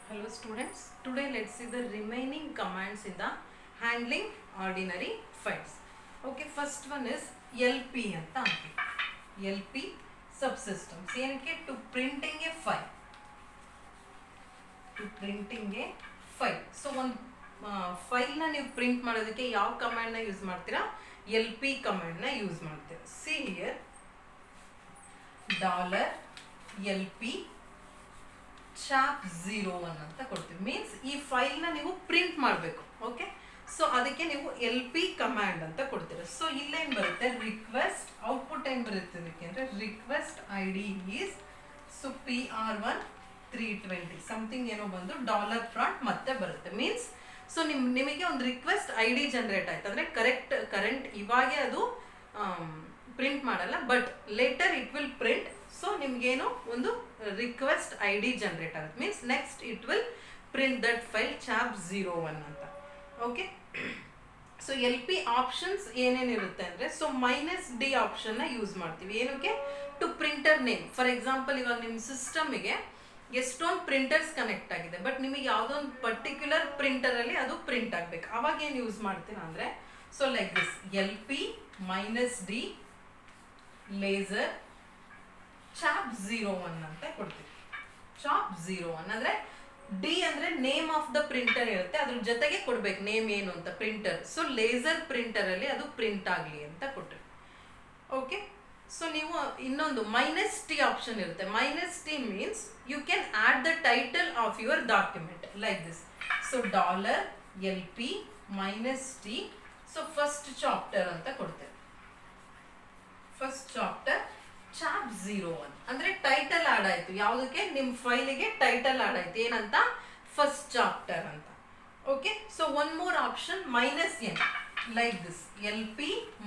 Hello students, today let's see the remaining commands in the handling ordinary files. Okay, first one is LP anta anti. LP subsystems. ಏನಕ್ಕೆ to printing a file. To printing a file. So ಒಂದು file ನ ನೀವು print ಮಾಡೋದಕ್ಕೆ ಯಾವ command ನ use ಮಾಡ್ತೀರಾ? LP command ನ use ಮಾಡ್ತೀರಾ. See here $LP chap01 ಅಂತ ಕೊಡ್ತೀವಿ. ಮೀನ್ಸ್ ಈ ಫೈಲ್ ನ ನೀವು ಪ್ರಿಂಟ್ ಮಾಡಬೇಕು. ಓಕೆ, ಸೊ ಅದಕ್ಕೆ ನೀವು LP ಕಮಾಂಡ್ ಅಂತ ಕೊಡ್ತೀರಾ. ಸೊ ಇಲ್ಲೇನ್ ಬರುತ್ತೆ, ರಿಕ್ವೆಸ್ಟ್ ಔಟ್ಪುಟ್ ಏನ್ ಬರುತ್ತೆ ಅದಕ್ಕೆ ಅಂದ್ರೆ request ID is so PR1 320 something ಏನೋ ಬಂದು $front ಮತ್ತೆ ಬರುತ್ತೆ. ಮೀನ್ಸ್ ಸೊ ನಿಮಗೆ ಒಂದು ರಿಕ್ವೆಸ್ಟ್ ID ಜನರೇಟ್ ಆಯ್ತು ಅಂದ್ರೆ ಕರೆಂಟ್ ಇವಾಗೆ ಅದು ಪ್ರಿಂಟ್ ಮಾಡಲ್ಲ, but later it will print. So ನಿಮ್ಗೇನು ಒಂದು ರಿಕ್ವೆಸ್ಟ್ ID ಜನರೇಟ್ ಆಗುತ್ತೆ. Means next it will print that file chap01 ಅಂತ. ಓಕೆ, ಸೊ LP ಆಪ್ಷನ್ಸ್ ಏನೇನಿರುತ್ತೆ ಅಂದ್ರೆ ಸೊ -D ಆಪ್ಷನ್ ನ ಯೂಸ್ ಮಾಡ್ತೀವಿ. ಏನಕ್ಕೆ? To printer name. For example ಇವಾಗ ನಿಮ್ಮ ಸಿಸ್ಟಮ್ಗೆ ಎಷ್ಟೊಂದು ಪ್ರಿಂಟರ್ಸ್ ಕನೆಕ್ಟ್ ಆಗಿದೆ, ಬಟ್ ನಿಮಗೆ ಯಾವುದೋ ಒಂದು ಪರ್ಟಿಕ್ಯುಲರ್ ಪ್ರಿಂಟರ್ ಅಲ್ಲಿ ಅದು ಪ್ರಿಂಟ್ ಆಗ್ಬೇಕು. ಅವಾಗ ಏನು ಯೂಸ್ ಮಾಡ್ತೀರಾ ಅಂದ್ರೆ so like this LP -D laser chap01 ಅಂತ ಕೊಡ್ತೀವಿ. chap01 ಅಂದ್ರೆ ಡಿ ಅಂದ್ರೆ ನೇಮ್ ಆಫ್ ದ ಪ್ರಿಂಟರ್ ಇರುತ್ತೆ, ಅದ್ರ ಜೊತೆಗೆ ಕೊಡ್ಬೇಕು ನೇಮ್ ಏನು ಅಂತ, ಪ್ರಿಂಟರ್. ಸೊ ಲೇಸರ್ ಪ್ರಿಂಟರ್ ಅಲ್ಲಿ ಅದು ಪ್ರಿಂಟ್ ಆಗಲಿ ಅಂತ ಕೊಟ್ರಿ. ಓಕೆ, ಸೊ ನೀವು ಇನ್ನೊಂದು -T ಆಪ್ಷನ್ ಇರುತ್ತೆ. -T means you can add the title of your document like this. So $LP -T so first chapter ಅಂತ ಕೊಡ್ತೇವೆ. ಫಸ್ಟ್ ಚಾಪ್ಟರ್ chap01 ಅಂದ್ರೆ ಟೈಟಲ್ ಆಡ್ ಆಯ್ತು. ಯಾವುದಕ್ಕೆ? ನಿಮ್ಮ ಫೈಲಿಗೆ ಟೈಟಲ್ ಆಡ್ ಆಯ್ತು. ಏನಂತ? ಫಸ್ಟ್ ಚಾಪ್ಟರ್ ಅಂತ. Okay, so one more option -N like this LP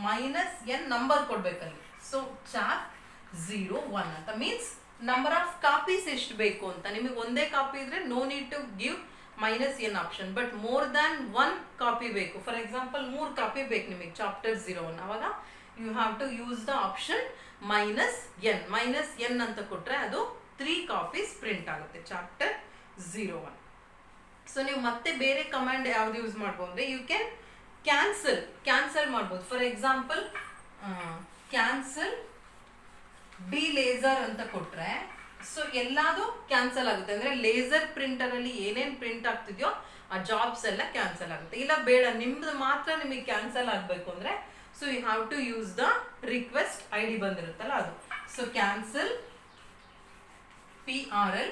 -N number ಕೊಡ್ಬೇಕಲ್ಲಿ. ಸೊ chap01 ಅಂತ ಮೀನ್ಸ್ ನಂಬರ್ ಆಫ್ ಕಾಪೀಸ್ ಎಷ್ಟು ಬೇಕು ಅಂತ. ನಿಮಗೆ ಒಂದೇ ಕಾಪಿ ಇದ್ರೆ no need to give -N option, but more than 1 copy ಬೇಕು. ಫಾರ್ ಎಕ್ಸಾಂಪಲ್ 3 ಕಾಪಿ ಬೇಕು ನಿಮಗೆ chapter01, ಅವಾಗ you have to use the option -N ಅಂತ ಕೊಟ್ರೆ ಅದು 3 ಕಾಪೀಸ್ ಪ್ರಿಂಟ್ ಆಗುತ್ತೆ chapter01. ಸೊ ನೀವು ಮತ್ತೆ ಬೇರೆ ಕಮಾಂಡ್ ಯಾವ್ದು ಯೂಸ್ ಮಾಡ್ಬೋದು ಅಂದ್ರೆ ಯು ಕ್ಯಾನ್ ಕ್ಯಾನ್ಸಲ್ ಮಾಡ್ಬೋದು. For example cancel D laser ಅಂತ ಕೊಟ್ರೆ ಸೊ ಎಲ್ಲಾದು ಕ್ಯಾನ್ಸಲ್ ಆಗುತ್ತೆ. ಅಂದ್ರೆ ಲೇಸರ್ ಪ್ರಿಂಟರ್ ಅಲ್ಲಿ ಏನೇನ್ ಪ್ರಿಂಟ್ ಆಗ್ತಿದ್ಯೋ ಆ ಜಾಬ್ಸ್ ಎಲ್ಲ ಕ್ಯಾನ್ಸಲ್ ಆಗುತ್ತೆ. ಇಲ್ಲ ಬೇಡ ನಿಮ್ದು ಮಾತ್ರ ನಿಮಗೆ ಕ್ಯಾನ್ಸಲ್ ಆಗ್ಬೇಕು ಅಂದ್ರೆ so you have to use the request ID ಬಂದಿರುತ್ತಲ್ಲ ಅದು. ಸೊ ಕ್ಯಾನ್ಸಲ್ PRL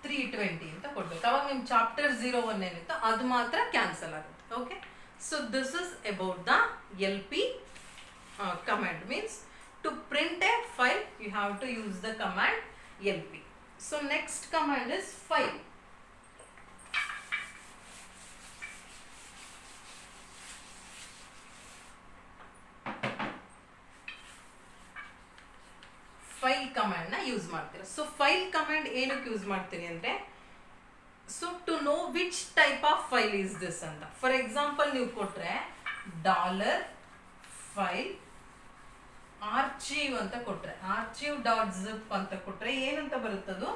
320 ಅಂತ ಕೊಡ್ಬೇಕು. ಅವಾಗ ನಿಮ್ chapter01 ಏನಿತ್ತು ಅದು ಮಾತ್ರ ಕ್ಯಾನ್ಸಲ್ ಆಗುತ್ತೆ. Okay, so this is about the LP command. Means to print a file you have to use the command LP. So next command is file. File command ನ use ಮಾಡ್ತೀರಾ. ಸೊ ಫೈಲ್ ಕಮಾಂಡ್ ಏನಕ್ಕೆ use ಮಾಡ್ತೀನಿ ಅಂದ್ರೆ so to know which type of file is this ಅಂತ. For example ನೀವು ಕೊಟ್ರೆ $file archive ಅಂತ ಕೊಟ್ರೆ archive.zip ಅಂತ ಕೊಟ್ರೆ ಏನಂತ ಬರುತ್ತದು?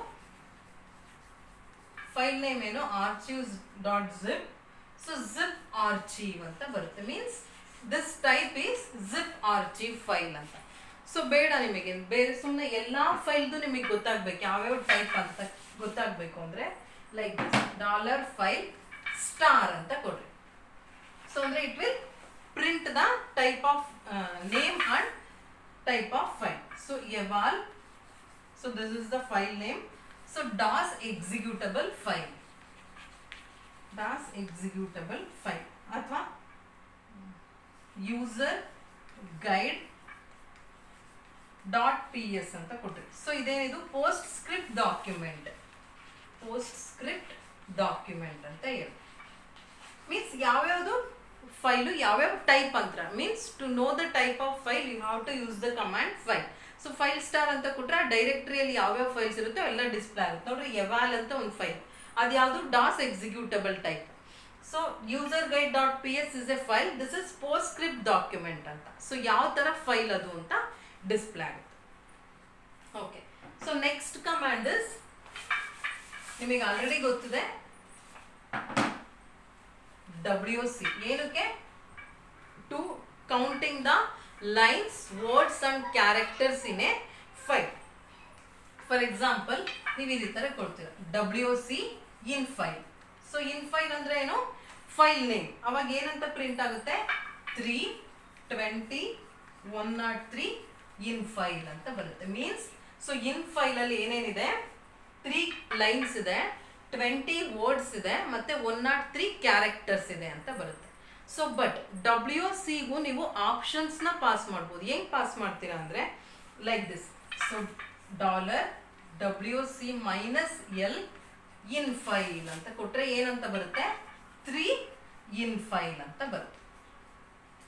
ಫೈಲ್ ನೇಮ್ ಏನು? archives.zip. ಸೊ zip archive ಅಂತ ಬರುತ್ತೆ. Means this type is zip archive file ಅಂತ. ಸೊ ಬೇಡ ನಿಮಗೆ ಬೇರೆ ಸುಮ್ಮನೆ ಎಲ್ಲಾ ಫೈಲ್ದು ನಿಮಗೆ ಗೊತ್ತಾಗ್ಬೇಕು ಯಾವ್ಯಾವ ಟೈಪ್ ಅಂತ ಗೊತ್ತಾಗ್ಬೇಕು ಅಂದ್ರೆ ಲೈಕ್ $file star ಅಂತ ಕೊಡ್ರಿ. ಸೊ ಅಂದ್ರೆ it will print the type of name and type of file. So eval, so this is the file name. So DOS executable file, DOS executable file ಅಥವಾ user guide .ps ಅಂತ ಕೊಟ್ರಿ. So ಇದೇನಿದು post script document ಅಂತ ಹೇಳಿ. Means ಯಾವ್ಯಾವ್ದು file ಯಾವ್ಯಾವ type ಅಂತ. Means to know the type of file you have to use the command file. So file star ಅಂತ ಕೊಟ್ರೆ ಡೈರೆಕ್ಟರಿಯಲ್ಲಿ ಯಾವ್ಯಾವ ಫೈಲ್ಸ್ ಇರುತ್ತೋ ಎಲ್ಲ ಡಿಸ್ಪ್ಲೇ ಆಗುತ್ತೆ. ನೋಡ್ರಿ eval ಅಂತ ಒಂದು ಫೈಲ್, ಅದು ಯಾವುದು DOS executable type. So user guide .ps is a file, this is postscript document ಅಂತ. ಸೊ ಯಾವ ತರ ಫೈಲ್ ಅದು ಅಂತ ಡಿಸ್ಪ್ಲೇ ಆಗುತ್ತೆ. Okay, so next command is ನಿಮಗೆ ಆಲ್ರೆಡಿ ಗೊತ್ತಿದೆ WC ಏನಕ್ಕೆ to counting the lines words and characters in a file. For example ನೀವು ಈ ತರ ಕೊಡ್ತೀರ WC in file. So in file ಅಂದ್ರೆ ಏನು, ಫೈಲ್ ನೇಮ್. ಅವಾಗ ಏನಂತ ಪ್ರಿಂಟ್ ಆಗುತ್ತೆ 320 103 ಇನ್ ಫೈಲ್ ಅಂತ ಬರುತ್ತೆ. ಮೀನ್ಸ್ ಸೊ ಇನ್ ಫೈಲ್ ಅಲ್ಲಿ ಏನೇನಿದೆ, 3 ಲೈನ್ಸ್ ಇದೆ, 20 ವರ್ಡ್ಸ್ ಇದೆ, ಮತ್ತೆ 103 ಕ್ಯಾರೆಕ್ಟರ್ಸ್ ಇದೆ ಅಂತ ಬರುತ್ತೆ. ಸೊ ಬಟ್ WCಗೂ ನೀವು ಆಪ್ಷನ್ಸ್ ನ ಪಾಸ್ ಮಾಡ್ಬೋದು. ಹೆಂಗ್ ಪಾಸ್ ಮಾಡ್ತೀರಾ ಅಂದ್ರೆ like this. So $WC -L in file ಅಂತ ಕೊಟ್ರೆ ಏನಂತ ಬರುತ್ತೆ, 3 ಇನ್ ಫೈಲ್ ಅಂತ ಬರುತ್ತೆ.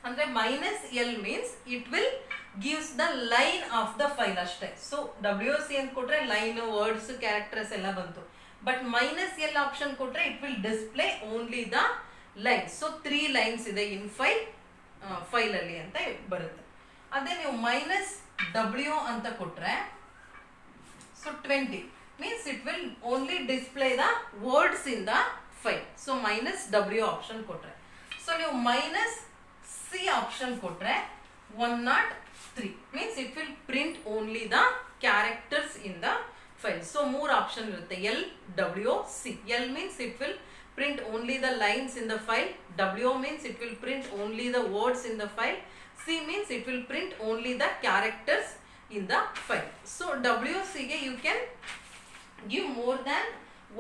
ಅಂದ್ರೆ -L means it will gives the line of the file ಅಷ್ಟೇ. ಸೊ WC ಅಂತ ಕೊಟ್ರೆ ಲೈನ್, ವರ್ಡ್ಸ್, ಕ್ಯಾರೆಕ್ಟರ್ಸ್ ಎಲ್ಲ ಬಂತು. ಬಟ್ -L ಆಪ್ಷನ್ ಕೊಟ್ರೆ it will display only the lines. So 3 lines ಇದೆ ಇನ್ ಫೈಲ್ ಅಲ್ಲಿ ಅಂತ ಬರುತ್ತೆ. ಅದೇ ನೀವು -W ಅಂತ ಕೊಟ್ರೆ so 20 means it will only display the words in the file. So -W option ಕೊಟ್ರೆ. ಸೊ ನೀವು -C option ಕೊಟ್ರೆ 103 means it will print only the characters in the file. So 3 option ಇರುತ್ತೆ, L, W, C. L means it will print only the lines in the file. W means it will print only the words in the file. C means it will print only the characters in the file. So WC ಗೆ you can give more than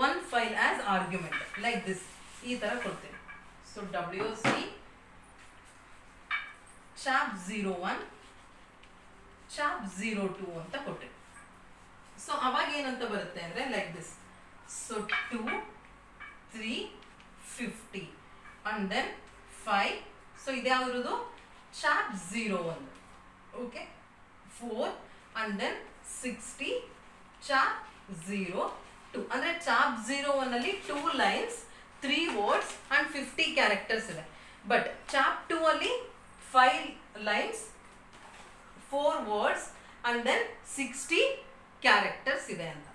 one file as argument like this. ಈ ತರ ಕೊಡ್ತೀನಿ. So WC chap 01 chap 02 ಅಂತ ಕೊಟ್ಟೆ. So ಅವಾಗ ಏನಂತ ಬರುತ್ತೆ ಅಂದ್ರೆ like this. So 2 3 50 and then 5. So ಇದ್ಯಾವ್ದು chap 01. Okay, 4 and then 60 chap 02. ಅಂದ್ರೆ ಚಾಪ್ 01 ಅಲ್ಲಿ 2 ಲೈನ್ಸ್, 3 ವರ್ಡ್ಸ್ ಅಂಡ್ 50 ಕ್ಯಾರೆಕ್ಟರ್ಸ್ ಇದೆ. ಬಟ್ ಚಾಪ್ 2 ಅಲ್ಲಿ 5 lines, 4 words and then 60 characters ಇದೆ ಅಂತ.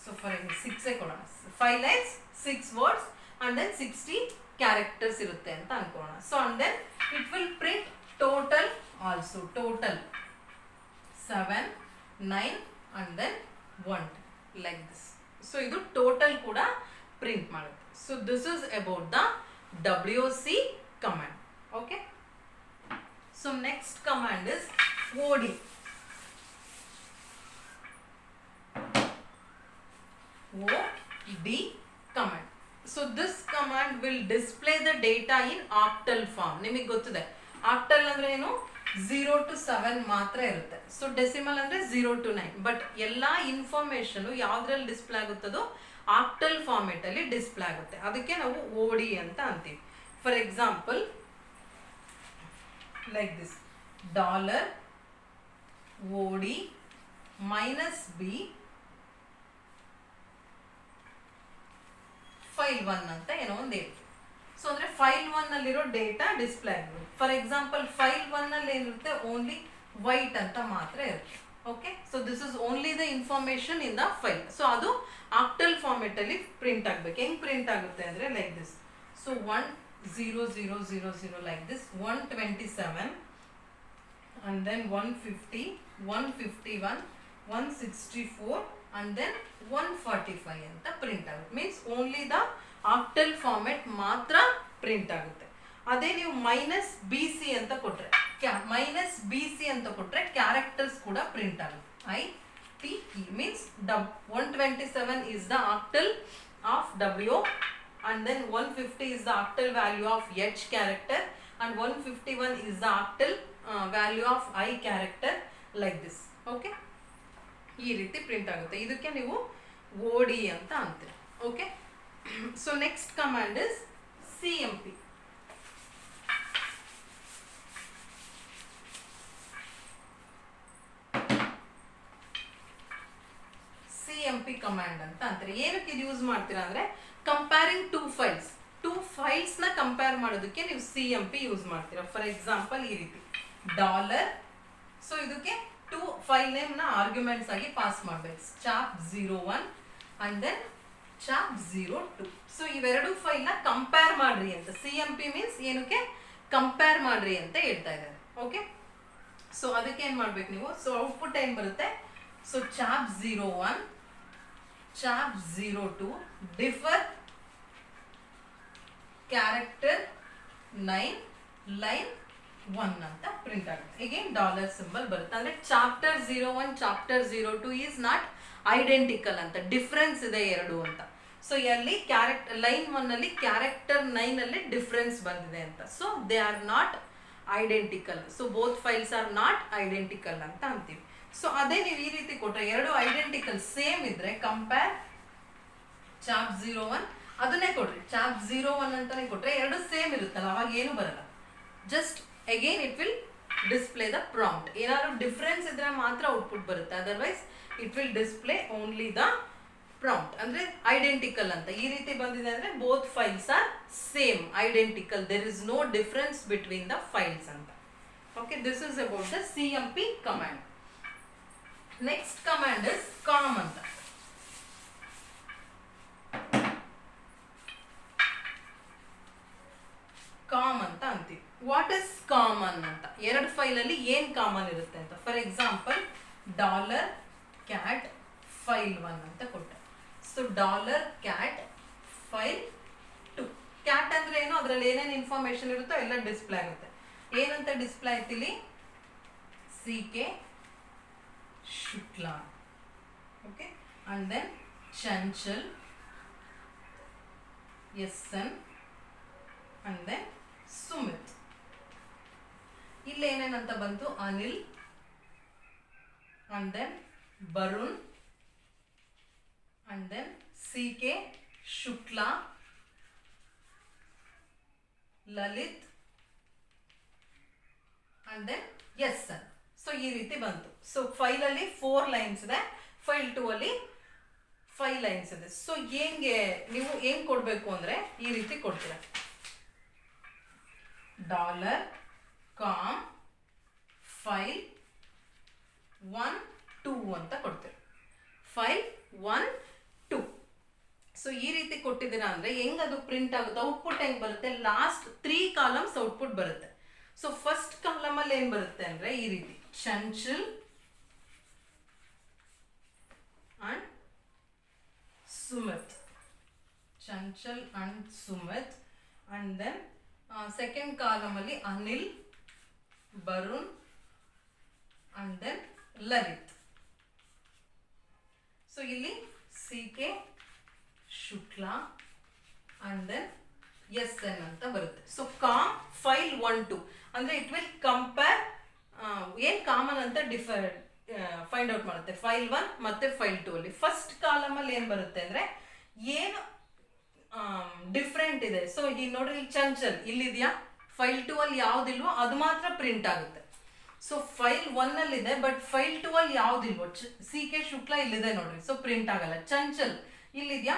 ಸೊ ಫಾರ್ 6 ಕೊಡೋಣ. 5 lines, 6 words and then 60 characters ಇರುತ್ತೆ ಅಂತ ಅನ್ಕೋಣ. So and then it will print total also. Total 7 9 and then 1 like this. So ಇದು total ಕೂಡ ಪ್ರಿಂಟ್ ಮಾಡುತ್ತೆ. So this is about the WC command. Okay. So next command is OD. OD command. So this command will display the data in octal form. ನಿಮಗೆ ಗೊತ್ತಿದೆ octal ಅಂದ್ರೆ ಏನು, 0 to 7 ಮಾತ್ರ ಇರುತ್ತೆ. So decimal ಅಂದ್ರೆ 0 to 9. But ಎಲ್ಲಾ information ಯಾವ್ದ್ರಲ್ಲಿ display ಆಗುತ್ತದೋ octal format ಅಲ್ಲಿ ಡಿಸ್ಪ್ಲೇ ಆಗುತ್ತೆ. ಅದಕ್ಕೆ ನಾವು OD ಅಂತ ಅಂತೀವಿ. For example like this, $OD -B file 1 ಅಂತ ಏನೋ ಒಂದು ಹೇಳ್ತೀವಿ. ಸೊ ಅಂದ್ರೆ ಫೈಲ್ 1 ಅಲ್ಲಿರೋ ಡೇಟಾ ಡಿಸ್ಪ್ಲೇ ಆಗುತ್ತೆ. ಫಾರ್ ಎಕ್ಸಾಂಪಲ್ ಫೈಲ್ 1 ಅಲ್ಲಿ ಏನಿರುತ್ತೆ, ಓನ್ಲಿ ವೈಟ್ ಅಂತ ಮಾತ್ರ ಇರುತ್ತೆ. Okay, so this is only the information in the file. So ಅದು ಆಕ್ಟಲ್ ಫಾರ್ಮೆಟ್ ಅಲ್ಲಿ ಪ್ರಿಂಟ್ ಆಗ್ಬೇಕು. ಹೆಂಗ್ ಪ್ರಿಂಟ್ ಆಗುತ್ತೆ ಅಂದ್ರೆ like this. So 10000 like this, 127 and then 150 151 164 and then 145 ಅಂತ ಪ್ರಿಂಟ್ ಆಗುತ್ತೆ. Means only the octal format ಮಾತ್ರ ಪ್ರಿಂಟ್ ಆಗುತ್ತೆ. ಅದೇ ನೀವು -BC ಅಂತ ಕೊಟ್ರೆ, -BC ಅಂತ ಕೊಟ್ರೆ ಕ್ಯಾರೆಕ್ಟರ್ಸ್ ಕೂಡ ಪ್ರಿಂಟ್ ಆಗುತ್ತೆ. ITE means 127 is the octal of W and then 150 is the octal value of H character and 151 is the octal value of I character like this. Okay, ಈ ರೀತಿ print ಆಗುತ್ತೆ. ಇದಕ್ಕೆ ನೀವು OD ಅಂತ ಅಂತೀರಿ. Okay, so next command is CMP. CMP command ಅಂತ ಅಂತಾರೆ. ಏನಕ್ಕೆ ಇದು ಯೂಸ್ ಮಾಡ್ತೀರಾ ಅಂದ್ರೆ ಕಂಪೇರಿಂಗ್ ಟೂ ಫೈಲ್ಸ್ ನ ಕಂಪೇರ್ ಮಾಡೋದಕ್ಕೆ ನೀವು CMP ಯೂಸ್ ಮಾಡ್ತೀರಾ. ಫಾರ್ ಎಕ್ಸಾಂಪಲ್ ಈ ರೀತಿ $. ಸೊ ಇದಕ್ಕೆ 2 ಫೈಲ್ ನೇಮ್ ನ ಆರ್ಗ್ಯುಮೆಂಟ್ಸ್ ಆಗಿ ಪಾಸ್ ಮಾಡಬೇಕು. Chap 01 and then chap 02. So ಇವೆರಡು ಫೈಲ್ನ ಕಂಪೇರ್ ಮಾಡ್ರಿ ಅಂತ, CMP ಮೀನ್ಸ್ ಏನಕ್ಕೆ ಕಂಪೇರ್ ಮಾಡ್ರಿ ಅಂತ ಹೇಳ್ತಾ ಇದ್ದಾರೆ. ಓಕೆ, ಸೊ ಅದಕ್ಕೆ ಏನ್ ಮಾಡ್ಬೇಕು ನೀವು, ಸೊ ಔಟ್ಪುಟ್ ಏನ್ ಬರುತ್ತೆ, so chop 01 chop 02 differ character 9 line 1 ಅಂತ ಪ್ರಿಂಟ್ ಆಗುತ್ತೆ. ಅಗೇನ್ ಡಾಲರ್ ಸಿಂಬಲ್ ಬರುತ್ತೆ. ಅಂದ್ರೆ chapter 01 chapter 02 is not identical ಅಂತ, ಡಿಫ್ರೆನ್ಸ್ ಇದೆ ಎರಡು ಅಂತ. ಸೊ ಅಲ್ಲಿ ಕ್ಯಾರೆಕ್ಟರ್ ಲೈನ್ 1 ಅಲ್ಲಿ ಕ್ಯಾರೆಕ್ಟರ್ 9 ಅಲ್ಲಿ ಡಿಫ್ರೆನ್ಸ್ ಬಂದಿದೆ ಅಂತ. So they are not identical. So both files are not identical ಅಂತ ಅಂತೀವಿ. ಸೊ ಅದೇ ನೀವು ಈ ರೀತಿ ಕೊಟ್ರೆ ಎರಡು ಐಡೆಂಟಿಕಲ್ ಸೇಮ್ ಇದ್ರೆ ಕಂಪೇರ್ ಚಾಪ್ 01 ಅದನ್ನೇ ಕೊಡ್ರಿ, ಚಾಪ್ 01 ಅಂತಾನೆ ಕೊಟ್ರೆ ಎರಡು ಸೇಮ್ ಇರುತ್ತಲ್ಲ, ಅವಾಗ ಏನು ಬರಲ್ಲ. Just again it will display the prompt. ಏನಾದ್ರು ಡಿಫ್ರೆನ್ಸ್ ಇದ್ರೆ ಮಾತ್ರ ಔಟ್ಪುಟ್ ಬರುತ್ತೆ, otherwise it will display only the prompt. ಅಂದ್ರೆ ಐಡೆಂಟಿಕಲ್ ಅಂತ ಈ ರೀತಿ ಬಂದಿದೆ ಅಂದ್ರೆ both files are same identical, there is no difference between the files ಅಂತ. Okay, this is about the CMP command. Next command is comm ಅಂತ. Comm ಅಂತ ಅಂತೀವಿ. ವಾಟ್ ಇಸ್ ಕಾಮನ್ ಅಂತ, ಎರಡು ಫೈಲ್ ಅಲ್ಲಿ ಏನ್ ಕಾಮನ್ ಇರುತ್ತೆ ಅಂತ. For example dollar cat file 1 ಅಂತ ಕೊಟ್ಟೆ. So dollar cat file 2. Cat ಅಂದ್ರೆ ಏನು, ಅದ್ರಲ್ಲಿ ಏನೇನು ಇನ್ಫಾರ್ಮೇಶನ್ ಇರುತ್ತೋ ಎಲ್ಲ ಡಿಸ್ಪ್ಲೇ ಆಗುತ್ತೆ. ಏನಂತ ಡಿಸ್ಪ್ಲೇ ಆಯ್ತು ಇಲ್ಲಿ, CK Shukla. Okay, and then Chanchal SN and then Sumit. ಇಲ್ಲಿ ಏನೇನಂತ ಬಂತು, Anil and then Barun and then CK Shukla, Lalit and then SN. So ಈ ರೀತಿ ಬಂತು. ಸೊ ಫೈಲ್ ಅಲ್ಲಿ 4 ಲೈನ್ಸ್ ಇದೆ, ಫೈಲ್ 2 ಅಲ್ಲಿ 5 ಲೈನ್ಸ್ ಇದೆ. ಸೊ ನೀವು ಹೆಂಗ್ ಕೊಡ್ಬೇಕು ಅಂದ್ರೆ ಈ ರೀತಿ ಕೊಡ್ತೀರಾ, ಡಾಲರ್ ಕಾಮ್ ಫೈಲ್ 1 2 ಅಂತ ಕೊಡ್ತೀವಿ, ಫೈಲ್ 1 2. ಸೊ ಈ ರೀತಿ ಕೊಟ್ಟಿದ್ದೀರಾ ಅಂದ್ರೆ ಹೆಂಗ್ ಅದು ಪ್ರಿಂಟ್ ಆಗುತ್ತೆ, ಔಟ್ಪುಟ್ ಹೆಂಗ್ ಬರುತ್ತೆ, ಲಾಸ್ಟ್ 3 ಕಾಲಮ್ಸ್ ಔಟ್ಪುಟ್ ಬರುತ್ತೆ. ಸೊ ಫಸ್ಟ್ ಕಾಲಮ್ ಅಲ್ಲಿ ಏನ್ ಬರುತ್ತೆ ಅಂದ್ರೆ ಈ ರೀತಿ Chanchal and Sumit, Chanchal and Sumit. And then second column ಅಲ್ಲಿ Anil, Barun and then Lalit. So ಇಲ್ಲಿ CK Shukla and then SN ಅಂತ ಬರುತ್ತೆ. ಸೊ ಕಾಮ್ ಫೈಲ್ 1 2 ಅಂದ್ರೆ ಇಟ್ ವಿಲ್ ಕಂಪೇರ್ ಏನ್ ಕಾಮನ್ ಅಂತ ಫೈಂಡ್ ಔಟ್ ಮಾಡುತ್ತೆ ಫೈಲ್ 1 ಮತ್ತೆ ಫೈಲ್ 2 ಅಲ್ಲಿ. ಫಸ್ಟ್ ಕಾಲಮ್ ಅಲ್ಲಿ ಏನ್ ಬರುತ್ತೆ ಅಂದ್ರೆ ಏನು ಡಿಫ್ರೆಂಟ್ ಇದೆ. ಸೊ ಈಗ ನೋಡ್ರಿ, ಇಲ್ಲಿ ಚಂಚಲ್ ಇಲ್ಲಿದೆಯಾ, ಫೈಲ್ 2 ಅಲ್ಲಿ ಯಾವ್ದಿಲ್ವೋ ಅದು ಮಾತ್ರ ಪ್ರಿಂಟ್ ಆಗುತ್ತೆ. ಸೊ ಫೈಲ್ 1 ಅಲ್ಲಿ ಇದೆ, ಬಟ್ ಫೈಲ್ 2 ಅಲ್ಲಿ ಯಾವ್ದಿಲ್ವೋ, CK ಶುಕ್ಲಾ ಇಲ್ಲಿದೆ ನೋಡ್ರಿ, ಸೊ ಪ್ರಿಂಟ್ ಆಗಲ್ಲ. ಚಂಚಲ್ ಇಲ್ಲಿದ್ಯಾ,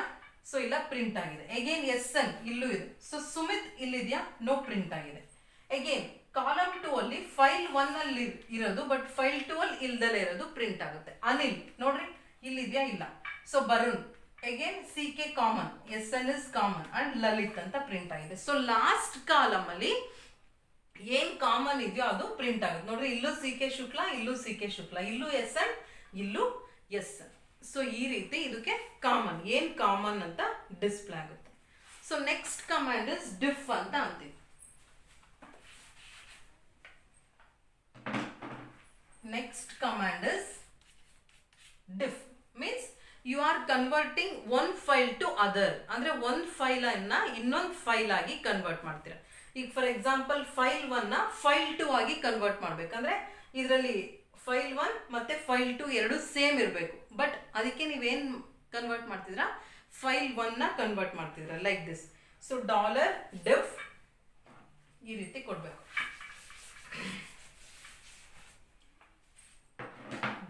ಸೊ ಇಲ್ಲ ಪ್ರಿಂಟ್ ಆಗಿದೆ. ಅಗೇನ್ SN ಇಲ್ಲೂ ಇದೆ. ಸೊ ಸುಮಿತ್ ಇಲ್ಲಿದ್ಯಾ, ನೋ ಪ್ರಿಂಟ್ ಆಗಿದೆ. ಅಗೇನ್ ಕಾಲಮ್ 2 ಅಲ್ಲಿ ಫೈಲ್ 1 ಅಲ್ಲಿ ಇರೋದು, ಬಟ್ ಫೈಲ್ 2 ಅಲ್ಲಿ ಇಲ್ದಲೇ ಇರೋದು ಪ್ರಿಂಟ್ ಆಗುತ್ತೆ. ಅನಿಲ್ ನೋಡ್ರಿ ಇಲ್ಲಿದ್ಯಾ, ಇಲ್ಲ. So Barun again CK common, SN is common and Lalit ಅಂತ ಪ್ರಿಂಟ್ ಆಗಿದೆ. ಸೊ ಲಾಸ್ಟ್ ಕಾಲಮ್ ಅಲ್ಲಿ ಏನ್ ಕಾಮನ್ ಇದೆಯೋ ಅದು ಪ್ರಿಂಟ್ ಆಗುತ್ತೆ. ನೋಡ್ರಿ, ಇಲ್ಲೂ CK ಶುಕ್ಲಾ, ಇಲ್ಲೂ CK ಶುಕ್ಲಾ, ಇಲ್ಲೂ SN, ಇಲ್ಲೂ SN. ಸೊ ಈ ರೀತಿ ಇದಕ್ಕೆ ಕಾಮನ್, ಏನ್ ಕಾಮನ್ ಅಂತ ಡಿಸ್ಪ್ಲೇ ಆಗುತ್ತೆ. So next command is diff ಅಂತ ಅಂತೀವಿ. Next command is diff means you are converting one file to other. ಅಂದ್ರೆ ಒಂದು ಫೈಲ್ ಅನ್ನ ಇನ್ನೊಂದು ಫೈಲ್ ಆಗಿ ಕನ್ವರ್ಟ್ ಮಾಡ್ತೀರಾ. ಈಗ ಫಾರ್ ಎಕ್ಸಾಂಪಲ್ ಫೈಲ್ 1 ನ ಫೈಲ್ 2 ಆಗಿ ಕನ್ವರ್ಟ್ ಮಾಡ್ಬೇಕಂದ್ರೆ ಇದರಲ್ಲಿ ಫೈಲ್ 1 ಮತ್ತೆ ಫೈಲ್ 2 ಎರಡು ಸೇಮ್ ಇರಬೇಕು. ಬಟ್ ಅದಕ್ಕೆ ನೀವೇನ್ ಕನ್ವರ್ಟ್ ಮಾಡ್ತಿದ್ರಾ, ಫೈಲ್ 1 ನ ಕನ್ವರ್ಟ್ ಮಾಡ್ತಿದ್ರ ಲೈಕ್ ದಿಸ್. ಸೊ ಡಾಲರ್ ಡಿಫ್ ಈ ರೀತಿ ಕೊಡ್ಬೇಕು,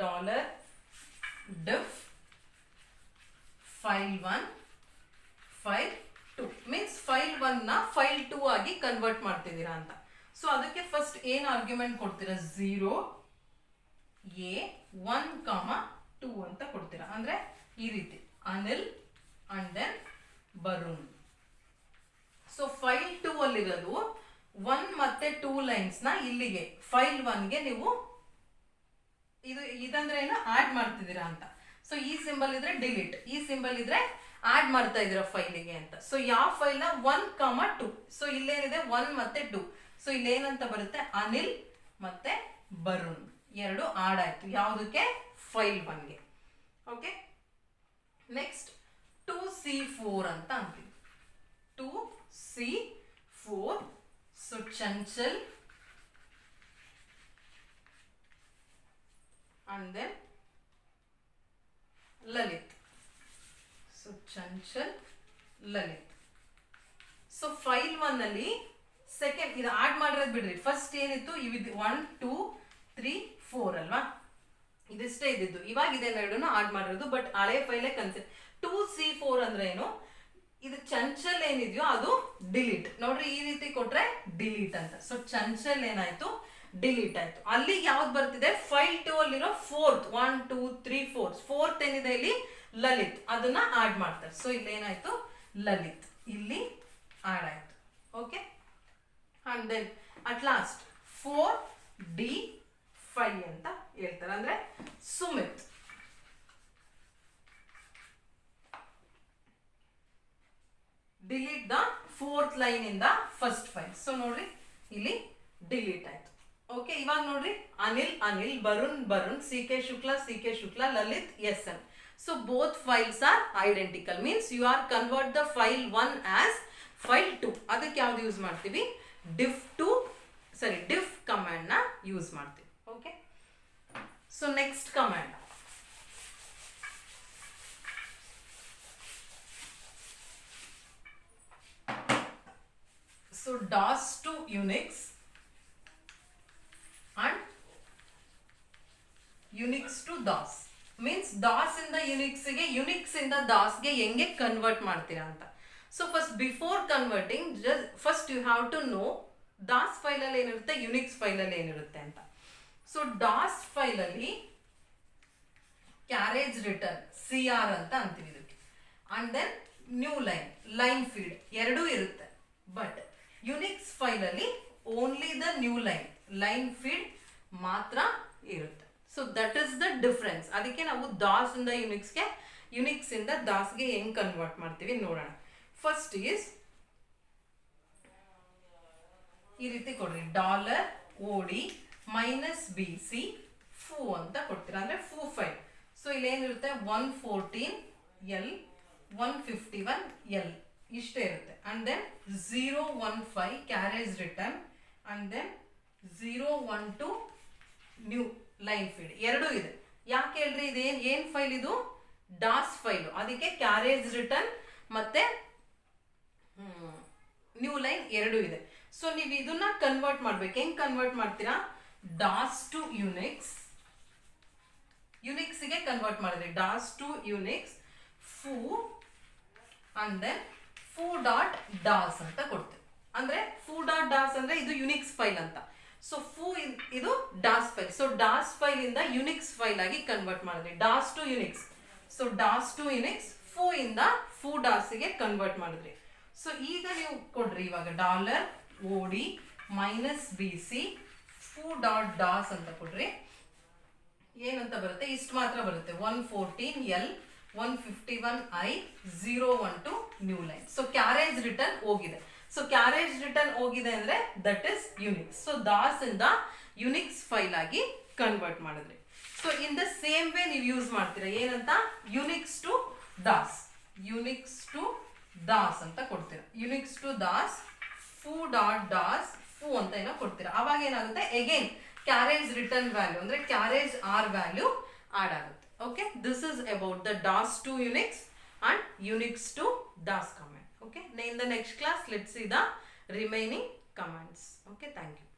ಡಾಲರ್ ಡಿಫ್ ಫೈಲ್ 1 ಫೈಲ್ 2 ಮೀನ್ಸ್ ಫೈಲ್ 1 ನ ಫೈಲ್ 2 ಆಗಿ ಕನ್ವರ್ಟ್ ಮಾಡ್ತಿದ್ದೀರಾ ಅಂತ. ಸೊ ಅದಕ್ಕೆ ಫಸ್ಟ್ ಏನ್ ಆರ್ಗ್ಯುಮೆಂಟ್ ಕೊಡ್ತೀರಾ, 0 A 1, 2 ಅಂತ ಕೊಡ್ತೀರಾ. ಅಂದ್ರೆ ಈ ರೀತಿ Anil and then Barun. So file 2 ಅಲ್ಲಿರೋದು 1 ಮತ್ತೆ 2 ಲೈನ್ಸ್ ನ ಇಲ್ಲಿಗೆ ಫೈಲ್ 1ಗೆ ನೀವು ಇದಂದ್ರೆ ಏನು ಆಡ್ ಮಾಡ್ತಿದ್ದೀರಾ ಅಂತ. ಸೊ ಈ ಸಿಂಬಲ್ ಇದ್ರೆ ಡಿಲೀಟ್, ಈ ಸಿಂಬಲ್ ಇದ್ರೆ ಆಡ್ ಮಾಡ್ತಾ ಇದೀರಾ ಫೈಲಿಗೆ ಅಂತ. ಸೊ ಯಾವ ಫೈಲ್ ನ 1, 2. ಸೊ ಇಲ್ಲೇನಿದೆ 1 ಮತ್ತೆ 2. ಸೊ ಇಲ್ಲೇನಂತ ಬರುತ್ತೆ ಅನಿಲ್ ಮತ್ತೆ ಬರೂನ್ ಎರಡು ಆಡ್ ಆಯ್ತು. ಯಾವುದಕ್ಕೆ? ಫೈಲ್ 1ಗೆ. ಓಕೆ, ನೆಕ್ಸ್ಟ್ 2C4 ಅಂತ ಅಂತೀವಿ. 2C4. So Chanchal and then Lalit. So Chanchal, Lalit. So file 1 ಅಲ್ಲಿ ಸೆಕೆಂಡ್ ಇದು ಆಡ್ ಮಾಡಿರೋದು ಬಿಡ್ರಿ. ಫಸ್ಟ್ ಏನಿತ್ತು ಇವಿದ್ದು 1, 2, 3, 4 ಅಲ್ವಾ, ಇದಿಷ್ಟೇ ಇದ್ದಿದ್ದು. ಇವಾಗ ಇದೆರಡನ್ನು ಆಡ್ ಮಾಡಿರೋದು, ಬಟ್ ಹಳೆ ಫೈಲೇ ಕನ್ಸಿಡರ್. 2C4 ಅಂದ್ರೆ ಏನು? ಇದು ಚಂಚಲ್ ಏನಿದೆಯೋ ಅದು ಡಿಲೀಟ್. ನೋಡ್ರಿ ಈ ರೀತಿ ಕೊಟ್ರೆ ಡಿಲೀಟ್ ಅಂತ. ಸೊ ಚಂಚಲ್ ಏನಾಯ್ತು? ಡಿಲೀಟ್ ಆಯ್ತು. ಅಲ್ಲಿ ಯಾವ್ದು ಬರ್ತಿದೆ? ಫೈಲ್ 2 ಅಲ್ಲಿರೋ 4th 1, 2, 3, 4th ಏನಿದೆ ಇಲ್ಲಿ ಲಲಿತ್, ಅದನ್ನ ಆಡ್ ಮಾಡ್ತಾರೆ. ಸೊ ಇಲ್ಲಿ ಏನಾಯ್ತು? ಲಲಿತ್ ಇಲ್ಲಿ ಆಡ್ ಆಯ್ತು. Okay, and then at last 4D5 ಅಂತ ಹೇಳ್ತಾರೆ, ಅಂದ್ರೆ Sumit. Delete the 4th line in the first file. So ನೋಡ್ರಿ ಇಲ್ಲಿ ಡಿಲೀಟ್ ಆಯ್ತು. ಓಕೆ, ಇವಾಗ ನೋಡ್ರಿ Anil Anil, Barun Barun, C K. Shukla, Lalit SN. So both files are identical, means you are convert the file 1 as file 2. ಅದಕ್ಕೆ ಯಾವ್ದು ಯೂಸ್ ಮಾಡ್ತೀವಿ? ಡಿಫ್ ಕಮಾಂಡ್ ನ ಯೂಸ್ ಮಾಡ್ತೀವಿ. Okay, so next command so DOS to Unix and Unix to DOS means DOS ಇಂದ Unix ಗೆ, Unix ಇಂದ DOS ಗೆ ಹೆಂಗೆ ಕನ್ವರ್ಟ್ ಮಾಡ್ತೀರಾ ಅಂತ. So first before converting first you have to know DOS file ಅಲ್ಲಿ ಏನಿರುತ್ತೆ, Unix ಫೈಲ್ ಅಲ್ಲಿ ಏನಿರುತ್ತೆ ಅಂತ. ಸೊ DOS ಫೈಲ್ ಅಲ್ಲಿ ಕ್ಯಾರೇಜ್ ರಿಟರ್ನ್ CR ಅಂತ ಅಂತೀವಿ ಇದಕ್ಕೆ, and then new line feed ಎರಡೂ ಇರುತ್ತೆ. ಬಟ್ ಯುನಿಕ್ಸ್ ಫೈಲ್ ಅಲ್ಲಿ only the new line feed ಮಾತ್ರ ಇರುತ್ತೆ. So that is the difference. ಅದಕ್ಕೆ ನಾವು DOS ಇಂದ ಯುನಿಕ್ಸ್ಗೆ, ಯುನಿಕ್ಸ್ ಇಂದ DOSಗೆ ಹೆಂಗ್ ಕನ್ವರ್ಟ್ ಮಾಡ್ತೀವಿ ನೋಡೋಣ. ಫಸ್ಟ್ ಈಸ್ ಈ ರೀತಿ ಕೊಡ್ರಿ, $OD -BC ಫೂ ಅಂತ ಕೊಡ್ತೀರಾ, ಅಂದ್ರೆ ಫೂ ಫೈಲ್. ಸೊ ಇಲ್ಲಿ ಏನಿರುತ್ತೆ 114L 151L ಇಷ್ಟೇ ಇರುತ್ತೆ. And then 015 carriage return, and then 012 new line feed ಎರಡೂ ಇದೆ. ಯಾಕೆ ಹೇಳ್ರಿ, ಏನ್ ಫೈಲ್ ಇದು? DOS file. ಅದಕ್ಕೆ ಕ್ಯಾರೇಜ್ ರಿಟರ್ನ್ ಮತ್ತೆ ನ್ಯೂ ಲೈನ್ ಎರಡೂ ಇದೆ. ಸೊ ನೀವು ಇದನ್ನ ಕನ್ವರ್ಟ್ ಮಾಡ್ಬೇಕು. ಹೆಂಗ್ ಕನ್ವರ್ಟ್ ಮಾಡ್ತೀರಾ? DOS to Unix, ಯುನಿಕ್ಸ್ಗೆ ಕನ್ವರ್ಟ್ ಮಾಡಿದ್ರಿ. DOS to Unix foo and then foo.dos ಅಂತ ಕೊಡ್ತೀವಿ. ಅಂದ್ರೆ foo.dos ಅಂದ್ರೆ ಇದು ಯುನಿಕ್ಸ್ ಫೈಲ್ ಅಂತ. ಸೊ ಫೂ ಇದು DOS file. So DOS file ಇಂದ ಯುನಿಕ್ಸ್ ಫೈಲ್ ಆಗಿ ಕನ್ವರ್ಟ್ ಮಾಡಿದ್ರಿ. DOS to Unix. So DOS to Unix foo ಇಂದ foo.dos ಗೆ ಕನ್ವರ್ಟ್ ಮಾಡಿದ್ರಿ. ಸೊ ಈಗ ನೀವು ಕೊಡ್ರಿ ಇವಾಗ $OD -BC foo.dos ಅಂತ ಕೊಡ್ರಿ. ಏನಂತ ಬರುತ್ತೆ? ಇಷ್ಟು ಮಾತ್ರ ಬರುತ್ತೆ. 114L 151I 012 new line. So carriage return ಹೋಗಿದೆ. ಸೊ ಕ್ಯಾರೇಜ್ ರಿಟರ್ನ್ ಹೋಗಿದೆ ಅಂದ್ರೆ that is Unix. So DOS ಇಂದ ಯುನಿಕ್ಸ್ ಫೈಲ್ ಆಗಿ ಕನ್ವರ್ಟ್ ಮಾಡಿದ್ರಿ. So in the same way ನೀವು ಯೂಸ್ ಮಾಡ್ತೀರಾ. ಏನಂತ? ಯುನಿಕ್ಸ್ ಟು DOS ಅಂತ ಕೊಡ್ತೀರಾ. Unix to DOS foo.dos Pooh ಅಂತ ಏನೋ ಕೊಡ್ತೀರಾ. ಅವಾಗ ಏನಾಗುತ್ತೆ? ಅಗೇನ್ ಕ್ಯಾರೇಜ್ ರಿಟರ್ನ್ ವ್ಯಾಲ್ಯೂ ಅಂದ್ರೆ ಕ್ಯಾರೇಜ್ R ವ್ಯಾಲ್ಯೂ ಆಡ್ ಆಗುತ್ತೆ. Okay, this is about the DOS to Unix and Unix to DOS command. Okay, in the next class let's see the remaining commands. Okay, thank you.